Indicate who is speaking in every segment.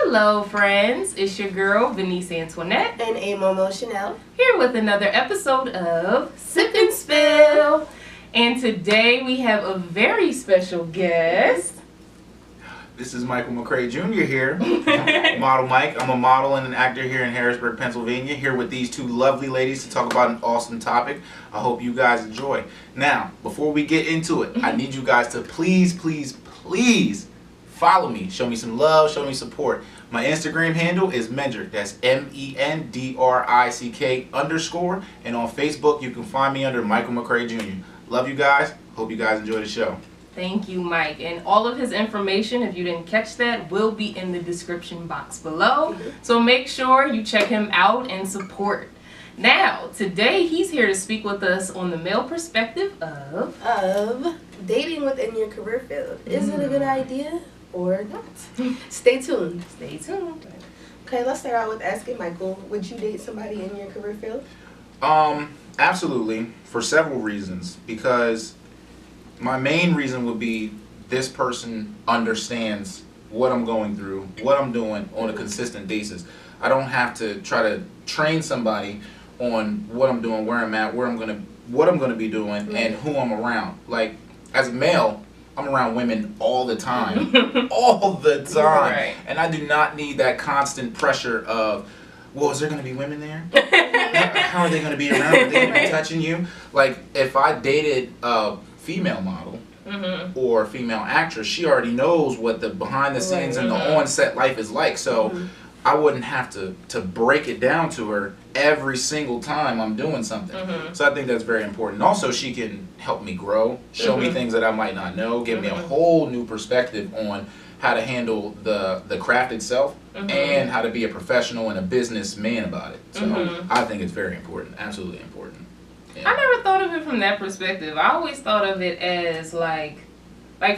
Speaker 1: Hello friends, it's your girl Veniece Antoinette
Speaker 2: and Amomo Chanel
Speaker 1: here with another episode of Sip and Spill. And today we have a very special guest.
Speaker 3: This is Michael McCrae Jr. here, Model Mike. I'm a model and an actor here in Harrisburg, Pennsylvania, here with these two lovely ladies to talk about an awesome topic. I hope you guys enjoy. Now, before we get into it, I need you guys to please follow me. Show me some love, show me support. My Instagram handle is Mendrick. That's MENDRICK _. And on Facebook, you can find me under Michael McCrae Jr. Love you guys. Hope you guys enjoy the show.
Speaker 1: Thank you, Mike. And all of his information, if you didn't catch that, will be in the description box below. So make sure you check him out and support. Now, today he's here to speak with us on the male perspective of
Speaker 2: dating within your career field. Is it a good idea or not? Stay tuned.
Speaker 1: Stay tuned.
Speaker 2: Okay, let's start out with asking Michael, would you date somebody in your career field?
Speaker 3: Absolutely, for several reasons. Because my main reason would be this person understands what I'm going through, what I'm doing on a consistent basis. I don't have to try to train somebody on what I'm doing, where I'm at, what I'm gonna be doing, and who I'm around. Like, as a male, I'm around women all the time, all the time,
Speaker 1: Right.
Speaker 3: and I do not need that constant pressure of, well, is there gonna be women there? How are they gonna be around? Are they gonna be touching you? Like, if I dated a female model or female actress, she already knows what the behind the scenes and the on-set life is like. So I wouldn't have to break it down to her every single time I'm doing something. So I think that's very important. Also, she can help me grow, show me things that I might not know, give me a whole new perspective on how to handle the craft itself and how to be a professional and a businessman about it. So I think it's very important, absolutely important. Yeah.
Speaker 1: I never thought of it from that perspective. I always thought of it as like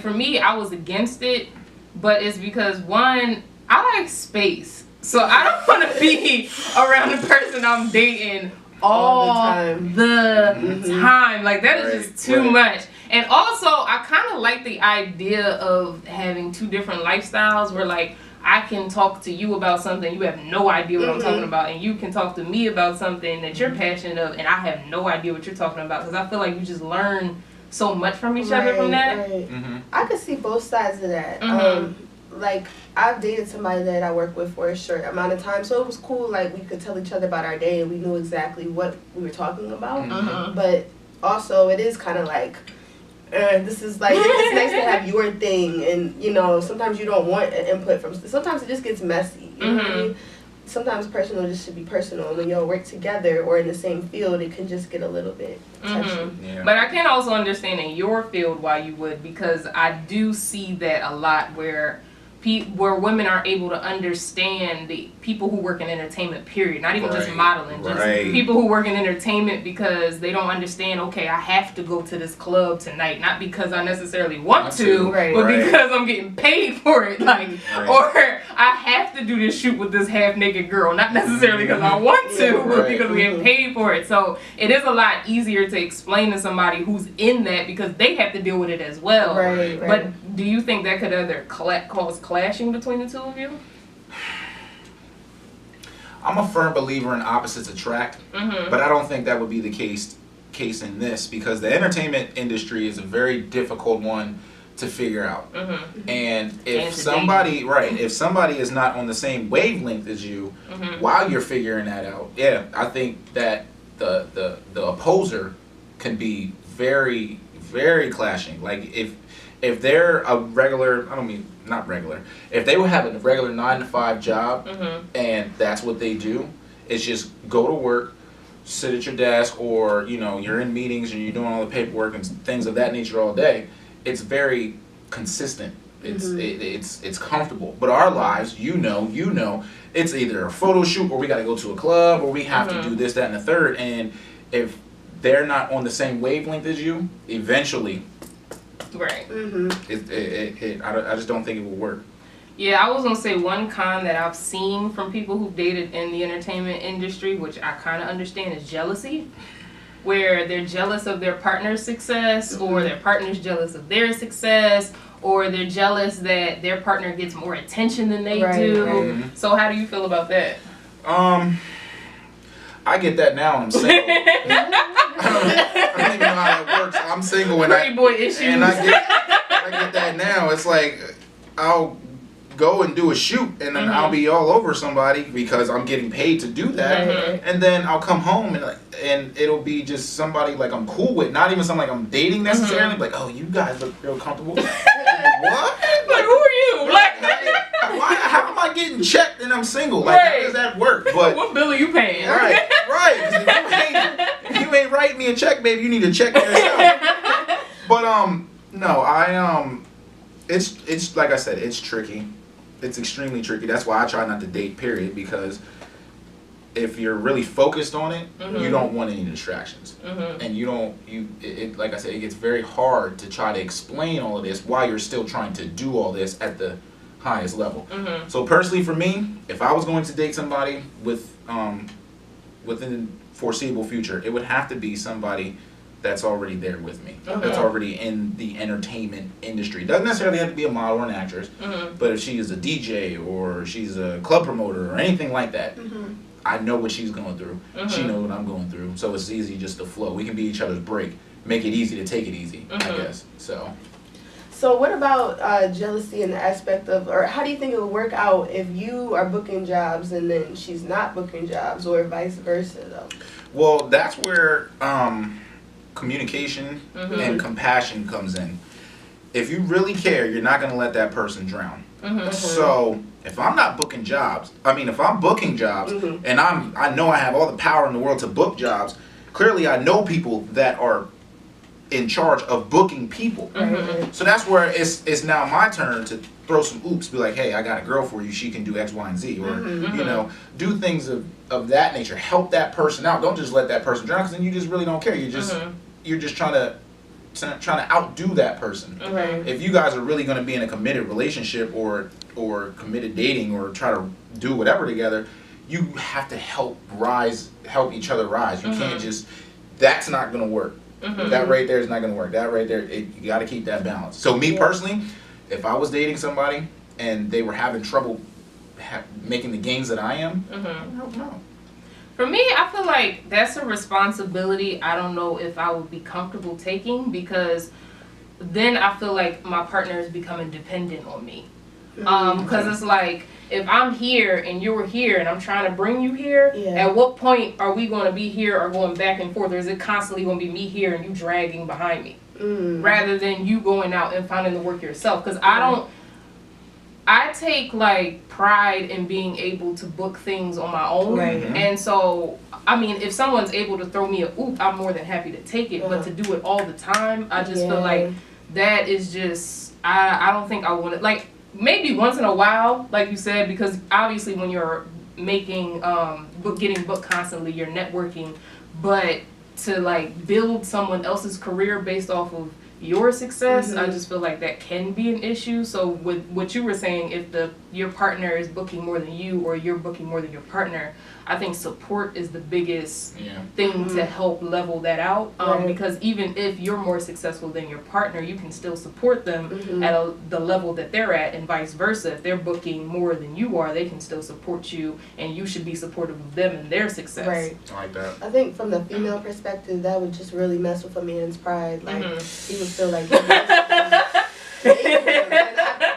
Speaker 1: for me, I was against it, but it's because one, I like space. So I don't want to be around the person I'm dating all the time. Like, that is just too much. And also, I kind of like the idea of having two different lifestyles where, like, I can talk to you about something, you have no idea what I'm talking about, and you can talk to me about something that you're passionate of, and I have no idea what you're talking about, because I feel like you just learn so much from each other from that.
Speaker 2: I could see both sides of that. Like, I've dated somebody that I worked with for a short amount of time, so it was cool. Like, we could tell each other about our day, and we knew exactly what we were talking about. But also, it is kind of like, this is like, it's nice to have your thing, and you know, sometimes you don't want an input from. Sometimes it just gets messy. You know what I mean? Sometimes personal just should be personal. When y'all work together or in the same field, it can just get a little bit touchy.
Speaker 1: Yeah. But I can also understand in your field why you would, because I do see that a lot where women are able to understand the people who work in entertainment, period. Not even just modeling, just people who work in entertainment, because they don't understand, okay, I have to go to this club tonight, not because I necessarily want to, but because I'm getting paid for it. Like, or I have to do this shoot with this half-naked girl, not necessarily because I want to, but because we're getting paid for it. So it is a lot easier to explain to somebody who's in that, because they have to deal with it as well. But do you think that could either cause clashing between the two of you?
Speaker 3: I'm a firm believer in opposites attract, but I don't think that would be the case in this, because the entertainment industry is a very difficult one to figure out. And if somebody is not on the same wavelength as you while you're figuring that out, I think that the opposer can be very, very clashing. Like, if they're a regular, if they would have a regular 9-to-5 job and that's what they do, it's just go to work, sit at your desk, or you know, you're in meetings and you're doing all the paperwork and things of that nature all day, it's very consistent. It's comfortable. But our lives, you know, it's either a photo shoot, or we got to go to a club, or we have to do this, that, and the third. And if they're not on the same wavelength as you, eventually, I just don't think it will work.
Speaker 1: Yeah, I was going to say one con that I've seen from people who've dated in the entertainment industry, which I kind of understand, is jealousy. Where they're jealous of their partner's success, or their partner's jealous of their success, or they're jealous that their partner gets more attention than they do.
Speaker 2: Right.
Speaker 1: So how do you feel about that?
Speaker 3: I get that now and I'm single. I don't even know how that works. I'm single and
Speaker 1: Pretty boy issues.
Speaker 3: And I get that now. It's like I'll go and do a shoot and then I'll be all over somebody because I'm getting paid to do that. And then I'll come home and it'll be just somebody like I'm cool with, not even something like I'm dating necessarily. Like, oh, you guys look real comfortable. What?
Speaker 1: Like, who are you? Like,
Speaker 3: how am I getting checked and I'm single? Like, how does that work? But
Speaker 1: what bill are you paying?
Speaker 3: Right. 'Cause if you ain't writing me a check, baby, you need to check yourself. But no, it's like I said, it's tricky. It's extremely tricky. That's why I try not to date, period, because if you're really focused on it, you don't want any distractions. And like I said, it gets very hard to try to explain all of this while you're still trying to do all this at the highest level. So personally for me, if I was going to date somebody within the foreseeable future, it would have to be somebody that's already there with me, that's already in the entertainment industry. Doesn't necessarily have to be a model or an actress, but if she is a DJ or she's a club promoter or anything like that, I know what she's going through. She knows what I'm going through, so it's easy just to flow. We can be each other's break, make it easy to take it easy, I guess.
Speaker 2: So what about jealousy in the aspect of, or how do you think it would work out if you are booking jobs and then she's not booking jobs, or vice versa though? Well,
Speaker 3: that's where communication and compassion comes in. If you really care, you're not going to let that person drown. So if I'm not booking jobs, if I'm booking jobs and I know I have all the power in the world to book jobs, clearly I know people that are in charge of booking people. So that's where it's now my turn to throw some oops, be like, hey, I got a girl for you, she can do X, Y, and Z, or you know, do things of that nature. Help that person out. Don't just let that person drown, because then you just really don't care. You're just trying to outdo that person. If you guys are really going to be in a committed relationship or committed dating or try to do whatever together, you have to help each other rise. You can't just, that's not going to work. That right there is not going to work. That right there, you got to keep that balance. So me personally, if I was dating somebody and they were having trouble making the gains that I am, I don't know.
Speaker 1: For me, I feel like that's a responsibility I don't know if I would be comfortable taking, because then I feel like my partner is becoming dependent on me. Because it's like, if I'm here and you're here and I'm trying to bring you here, at what point are we going to be here or going back and forth? Or is it constantly going to be me here and you dragging behind me? Rather than you going out and finding the work yourself. Because I take like pride in being able to book things on my own. And so, if someone's able to throw me a oop, I'm more than happy to take it. But to do it all the time, I just feel like that is just, I don't think I want to, like, maybe once in a while, like you said, because obviously when you're making, getting booked constantly, you're networking, but to like build someone else's career based off of your success, I just feel like that can be an issue. So with what you were saying, if your partner is booking more than you or you're booking more than your partner, I think support is the biggest thing to help level that out. Because even if you're more successful than your partner, you can still support them at the level that they're at, and vice versa. If they're booking more than you are, they can still support you, and you should be supportive of them and their success.
Speaker 3: I like that.
Speaker 2: I think from the female perspective, that would just really mess with a man's pride. Like, he would feel like,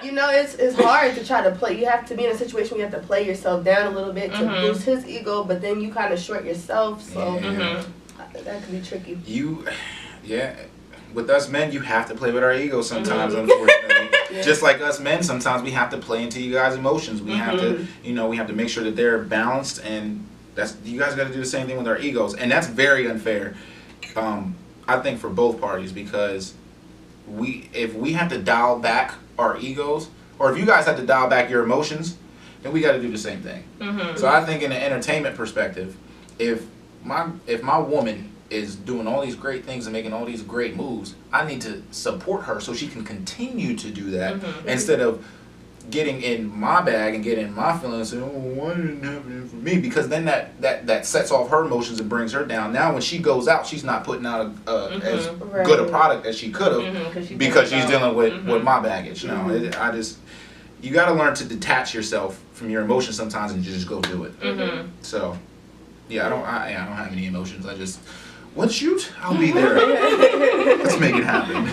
Speaker 2: you know, it's hard to try to play. You have to be in a situation where you have to play yourself down a little bit to boost his ego, but then you kind of short yourself. So that could be tricky.
Speaker 3: With us men, you have to play with our egos sometimes, unfortunately. Just like us men, sometimes we have to play into you guys' emotions. We have to, we have to make sure that they're balanced, and you guys got to do the same thing with our egos, and that's very unfair. I think for both parties, because if we have to dial back our egos, or if you guys have to dial back your emotions, then we got to do the same thing. So I think in an entertainment perspective, if my woman is doing all these great things and making all these great moves, I need to support her so she can continue to do that, instead of getting in my bag and getting in my feelings and saying, oh, why didn't it happen for me? Because then that sets off her emotions and brings her down. Now when she goes out, she's not putting out as good a product as she could have because she's dealing with my baggage. No, you got to learn to detach yourself from your emotions sometimes and just go do it. So yeah, I don't have any emotions. I just, let's shoot, I'll be there. Let's make it happen.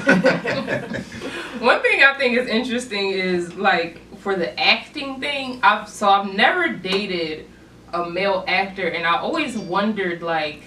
Speaker 1: One thing I think is interesting is like for the acting thing. I've never dated a male actor, and I always wondered like,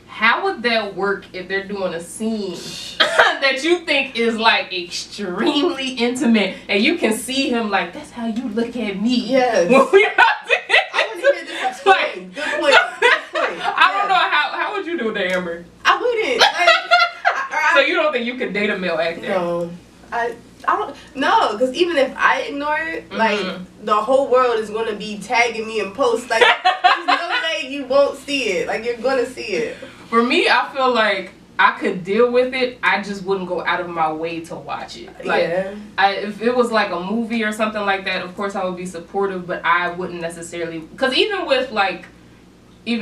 Speaker 1: how would that work if they're doing a scene that you think is like extremely intimate, and you can see him like, that's how you look at me.
Speaker 2: Yes.
Speaker 1: When we're out there.
Speaker 2: I want to hear this explained. Good point.
Speaker 1: I don't know how would you do that, Amber?
Speaker 2: I wouldn't. Like,
Speaker 1: so you don't think you could date a male actor?
Speaker 2: No. I don't know, because even if I ignore it, like the whole world is gonna be tagging me in posts. Like there's no way you won't see it. Like you're gonna see it.
Speaker 1: For me, I feel like I could deal with it. I just wouldn't go out of my way to watch it. Like, if it was like a movie or something like that, of course I would be supportive, but I wouldn't necessarily. Because even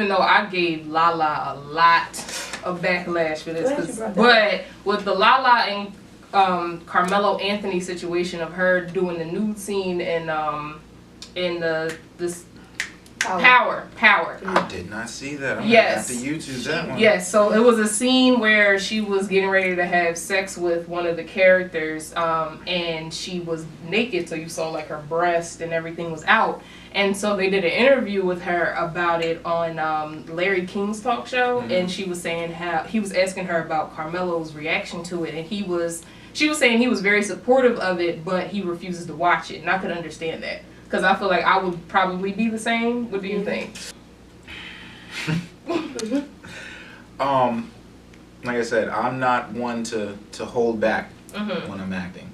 Speaker 1: though I gave Lala a lot of backlash for this, but with the Lala and Carmelo Anthony situation of her doing the nude scene in this Power.
Speaker 3: I did not see that. I'm gonna have to YouTube that one.
Speaker 1: Yes, so it was a scene where she was getting ready to have sex with one of the characters, and she was naked, so you saw like her breast and everything was out. And so they did an interview with her about it on Larry King's talk show, and she was saying how he was asking her about Carmelo's reaction to it, and she was saying he was very supportive of it, but he refuses to watch it, and I could understand that. Because I feel like I would probably be the same. What do you think?
Speaker 3: Like I said, I'm not one to hold back when I'm acting.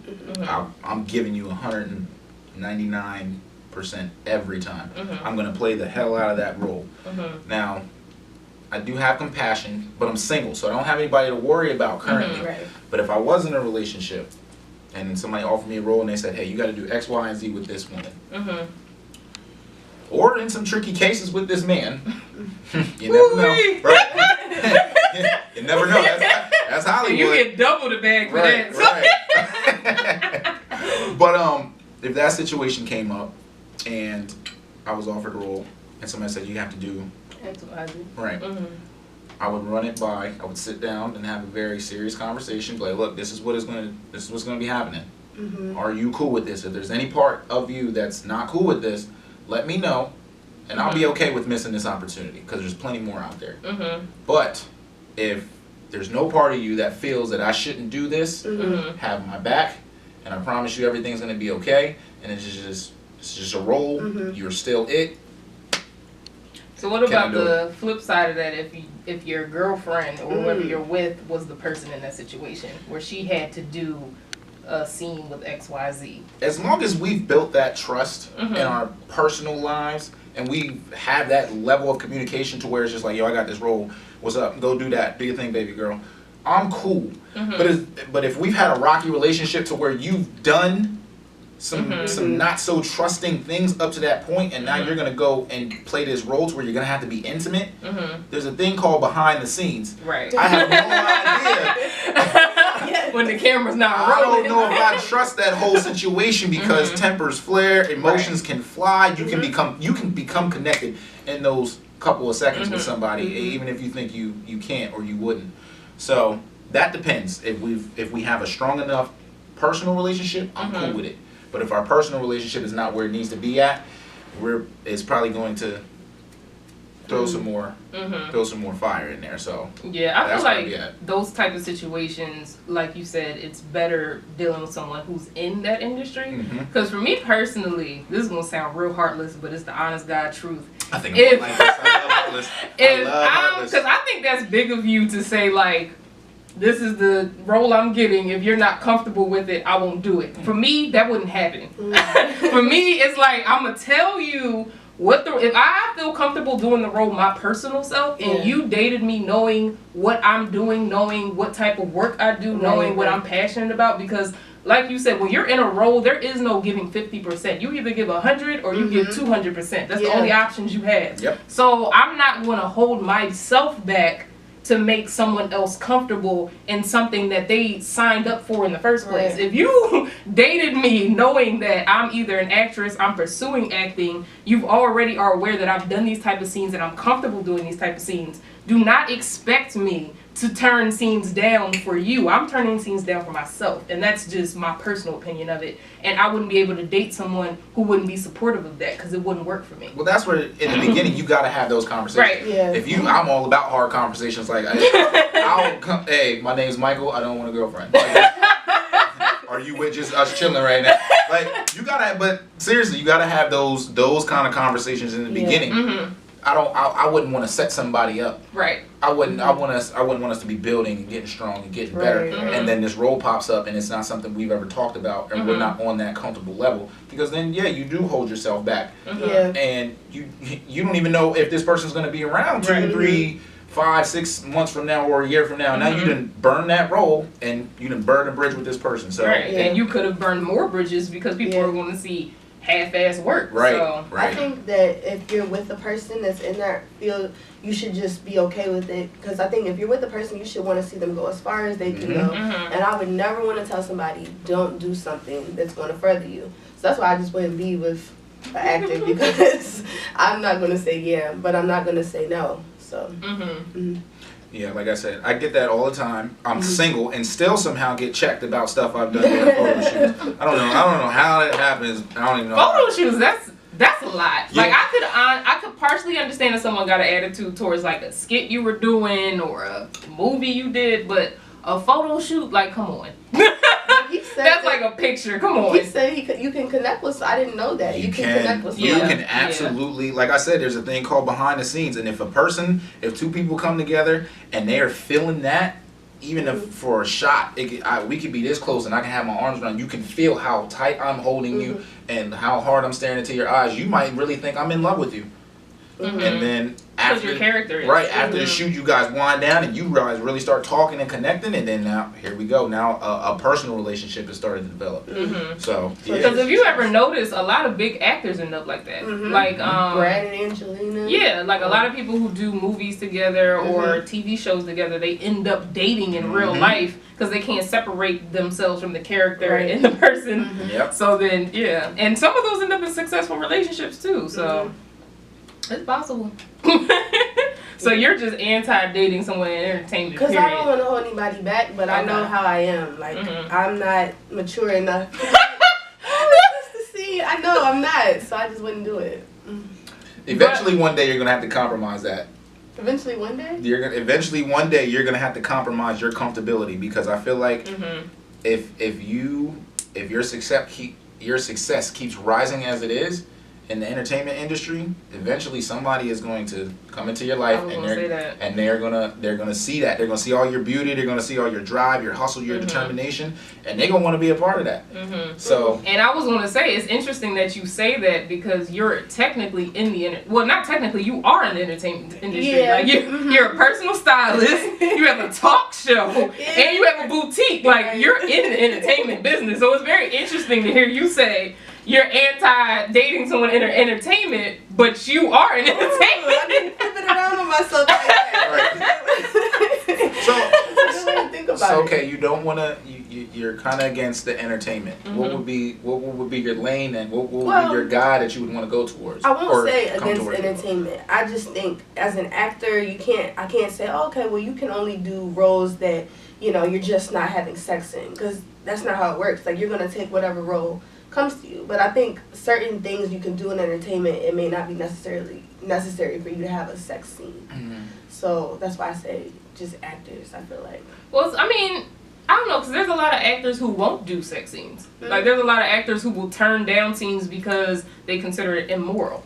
Speaker 3: I'm giving you 199% every time. I'm going to play the hell out of that role. Now, I do have compassion, but I'm single, so I don't have anybody to worry about currently.
Speaker 1: Right.
Speaker 3: But if I was in a relationship, and somebody offered me a role and they said, hey, you got to do X, Y, and Z with this woman. Or in some tricky cases with this man. You never know. Right? You never know. That's Hollywood.
Speaker 1: You get double the bag for that.
Speaker 3: Right. But if that situation came up and I was offered a role and somebody said, you have to do
Speaker 1: X, Y, Z.
Speaker 3: Right. I would run it by. I would sit down and have a very serious conversation. Be like, look, this is what's going to be happening. Are you cool with this? If there's any part of you that's not cool with this, let me know, and I'll be okay with missing this opportunity because there's plenty more out there. But if there's no part of you that feels that I shouldn't do this, have my back, and I promise you everything's going to be okay. And it's just a role. You're still it.
Speaker 1: So what about the flip side of that? If your girlfriend or whoever you're with was the person in that situation where she had to do a scene with X, Y, Z?
Speaker 3: As long as we've built that trust in our personal lives and we have that level of communication to where it's just like, yo, I got this role. What's up? Go do that. Do your thing, baby girl. I'm cool. But if we've had a rocky relationship to where you've done some not so trusting things up to that point, and now you're gonna go and play this role to where you're gonna have to be intimate. There's a thing called behind the scenes.
Speaker 1: Right.
Speaker 3: I have no idea.
Speaker 1: When the camera's not
Speaker 3: I
Speaker 1: rolling.
Speaker 3: don't know if I trust that whole situation because tempers flare, emotions can fly. You can become connected in those couple of seconds with somebody, even if you think you can't or you wouldn't. So that depends. If we have a strong enough personal relationship, I'm cool with it. But if our personal relationship is not where it needs to be at, it's probably going to throw some more fire in there. So
Speaker 1: yeah, I feel like those type of situations, like you said, it's better dealing with someone who's in that industry. Because for me personally, this is gonna sound real heartless, but it's the honest God truth.
Speaker 3: I think I'm like this. I love heartless.
Speaker 1: Because I think that's big of you to say like, this is the role I'm getting. If you're not comfortable with it, I won't do it. For me, that wouldn't happen. For me, it's like, I'm going to tell you if I feel comfortable doing the role my personal self, and you dated me knowing what I'm doing, knowing what type of work I do, knowing what I'm passionate about, because like you said, when you're in a role, there is no giving 50%. You either give 100 or you give 200%. That's the only options you have.
Speaker 3: Yep.
Speaker 1: So I'm not going to hold myself back to make someone else comfortable in something that they signed up for in the first place. If you dated me knowing that I'm either an actress, I'm pursuing acting, you already are aware that I've done these type of scenes and I'm comfortable doing these type of scenes. Do not expect me to turn scenes down for you. I'm turning scenes down for myself, and that's just my personal opinion of it. And I wouldn't be able to date someone who wouldn't be supportive of that because it wouldn't work for me.
Speaker 3: Well, that's where in the beginning you gotta have those conversations.
Speaker 1: Right.
Speaker 2: Yeah.
Speaker 3: If I'm all about hard conversations. Like, I'll come. Hey, my name's Michael. I don't want a girlfriend. Like, are you with just us chilling right now? Like, you gotta. But seriously, you gotta have those kind of conversations in the beginning. I wouldn't want to set somebody up.
Speaker 1: Right.
Speaker 3: I wouldn't want us to be building and getting strong and getting better. And then this role pops up and it's not something we've ever talked about and we're not on that comfortable level, because then you do hold yourself back. And you don't even know if this person's going to be around 2, 3, 5, 6 months from now or a year from now. Now you didn't burn that role and you didn't burn a bridge with this person. So
Speaker 1: and you could have burned more bridges because people are going to see half-ass work.
Speaker 3: Right.
Speaker 2: I think that if you're with a person that's in that field, you should just be okay with it. Because I think if you're with a person, you should want to see them go as far as they can go. And I would never want to tell somebody, don't do something that's going to further you. So that's why I just wouldn't be with an actor, because I'm not going to say yeah, but I'm not going to say no. So.
Speaker 3: Yeah, like I said, I get that all the time. I'm single and still somehow get checked about stuff I've done during photo shoots. I don't know how that happens. I don't even know.
Speaker 1: Photo shoots, that's a lot. Yeah. Like I could partially understand if someone got an attitude towards like a skit you were doing or a movie you did, but a photo shoot, like, come on. That's like a picture. Come on.
Speaker 2: He said you can connect with. I didn't know that. You can connect with.
Speaker 3: You can absolutely, like I said, there's a thing called behind the scenes, and if two people come together and they are feeling that, even if for a shot, we could be this close and I can have my arms around you. You can feel how tight I'm holding you and how hard I'm staring into your eyes. You might really think I'm in love with you. And then after
Speaker 1: your character is.
Speaker 3: After the shoot, you guys wind down and you guys really start talking and connecting, and then now here we go. Now a personal relationship has started to develop. So
Speaker 1: because if you ever notice, a lot of big actors end up like that. Like
Speaker 2: Brad and Angelina.
Speaker 1: Yeah, like a lot of people who do movies together or TV shows together, they end up dating in real life because they can't separate themselves from the character and the person. So then and some of those end up in successful relationships too. So. It's possible. So you're just anti-dating someone in entertainment,
Speaker 2: because I don't want to hold anybody back, but I know how I am. Like, I'm not mature enough. I know I'm not, so I just wouldn't do it.
Speaker 3: Eventually, one day you're gonna have to compromise that.
Speaker 2: Eventually, one day.
Speaker 3: Eventually, one day you're gonna have to compromise your comfortability, because I feel like if your success keeps rising as it is in the entertainment industry, eventually somebody is going to come into your life and they're gonna see that. They're gonna see all your beauty, they're gonna see all your drive, your hustle, your determination, and they're gonna want to be a part of that. So, and
Speaker 1: I was gonna say, it's interesting that you say that, because you're technically in the not technically, you are in the entertainment industry. Like you're a personal stylist, you have a talk show, and you have a boutique. Like, you're in the entertainment business. So it's very interesting to hear you say you're anti-dating someone in entertainment, but you are in entertainment.
Speaker 2: I've been flipping around on myself like that.
Speaker 3: So okay, you don't want to. You're kind of against the entertainment. What would be your lane, and what would be your guy that you would want to go towards?
Speaker 2: I won't say against entertainment. I just think as an actor, I can't say, oh, okay, well, you can only do roles that you're just not having sex in, because that's not how it works. Like, you're gonna take whatever role comes to you. But I think certain things you can do in entertainment, it may not be necessary for you to have a sex scene. So that's why I say just actors, I feel like. Well,
Speaker 1: I mean, I don't know, because there's a lot of actors who won't do sex scenes. Like, there's a lot of actors who will turn down scenes because they consider it immoral.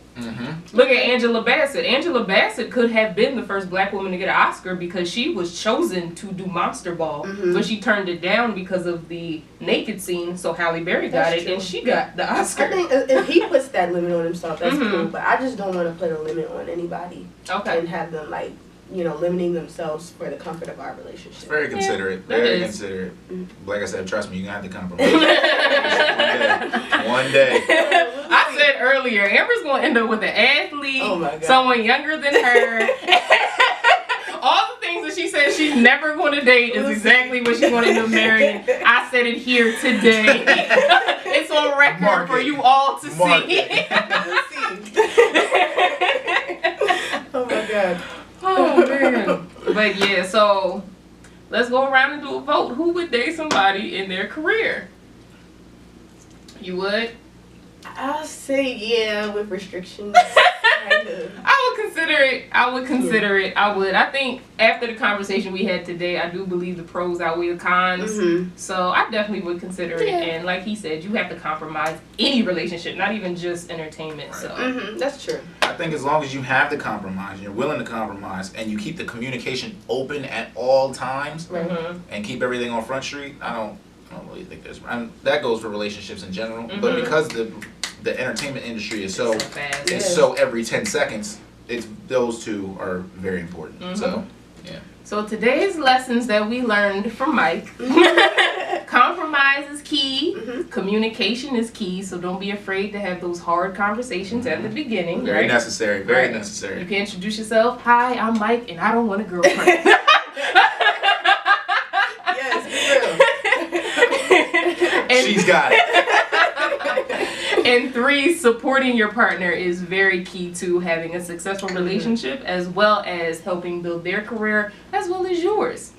Speaker 1: Look at Angela Bassett. Angela Bassett could have been the first black woman to get an Oscar because she was chosen to do Monster Ball, but she turned it down because of the naked scene, so Halle Berry got it, and she got the Oscar.
Speaker 2: I think if he puts that limit on himself, that's cool, but I just don't want to put a limit on anybody and have them, like, limiting themselves for the comfort of our relationship.
Speaker 3: It's very considerate.
Speaker 1: Yeah,
Speaker 3: very considerate. Like I said, trust me, you're going to have to compromise. One day.
Speaker 1: I said earlier, Amber's going to end up with an athlete, someone younger than her. All the things that she said she's never going to date is exactly what she's going to end up marrying. I said it here today. It's on record for you all to see.
Speaker 2: Oh my God.
Speaker 1: Oh man. But yeah, so let's go around and do a vote. Who would date somebody in their career? You would?
Speaker 2: I'll say yeah, with restrictions.
Speaker 1: I would consider it. I would. I think after the conversation we had today, I do believe the pros outweigh the cons.
Speaker 2: Mm-hmm.
Speaker 1: So I definitely would consider it. And like he said, you have to compromise any relationship, not even just entertainment.
Speaker 3: Right.
Speaker 1: So
Speaker 2: That's true.
Speaker 3: I think as long as you have to compromise, you're willing to compromise, and you keep the communication open at all times, and keep everything on Front Street, I don't really think there's. That goes for relationships in general, but because the entertainment industry is so
Speaker 1: fast.
Speaker 3: It's so every 10 seconds, those two are very important. So yeah.
Speaker 1: So today's lessons that we learned from Mike: compromise is key, communication is key. So don't be afraid to have those hard conversations at the beginning.
Speaker 3: Very necessary. Very necessary.
Speaker 1: You can introduce yourself. Hi, I'm Mike, and I don't want a girlfriend.
Speaker 3: She's got it.
Speaker 1: And 3, supporting your partner is very key to having a successful relationship, as well as helping build their career as well as yours.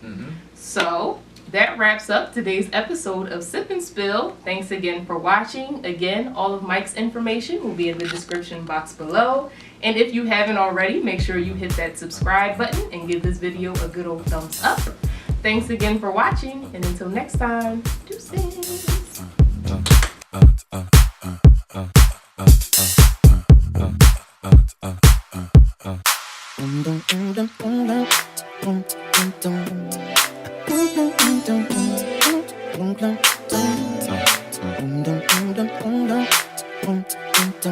Speaker 1: So that wraps up today's episode of Sip and Spill. Thanks again for watching. Again, all of Mike's information will be in the description box below. And if you haven't already, make sure you hit that subscribe button and give this video a good old thumbs up. Thanks again for watching, and until next time, deuces. Dum dum dum dum dum dum dum dum.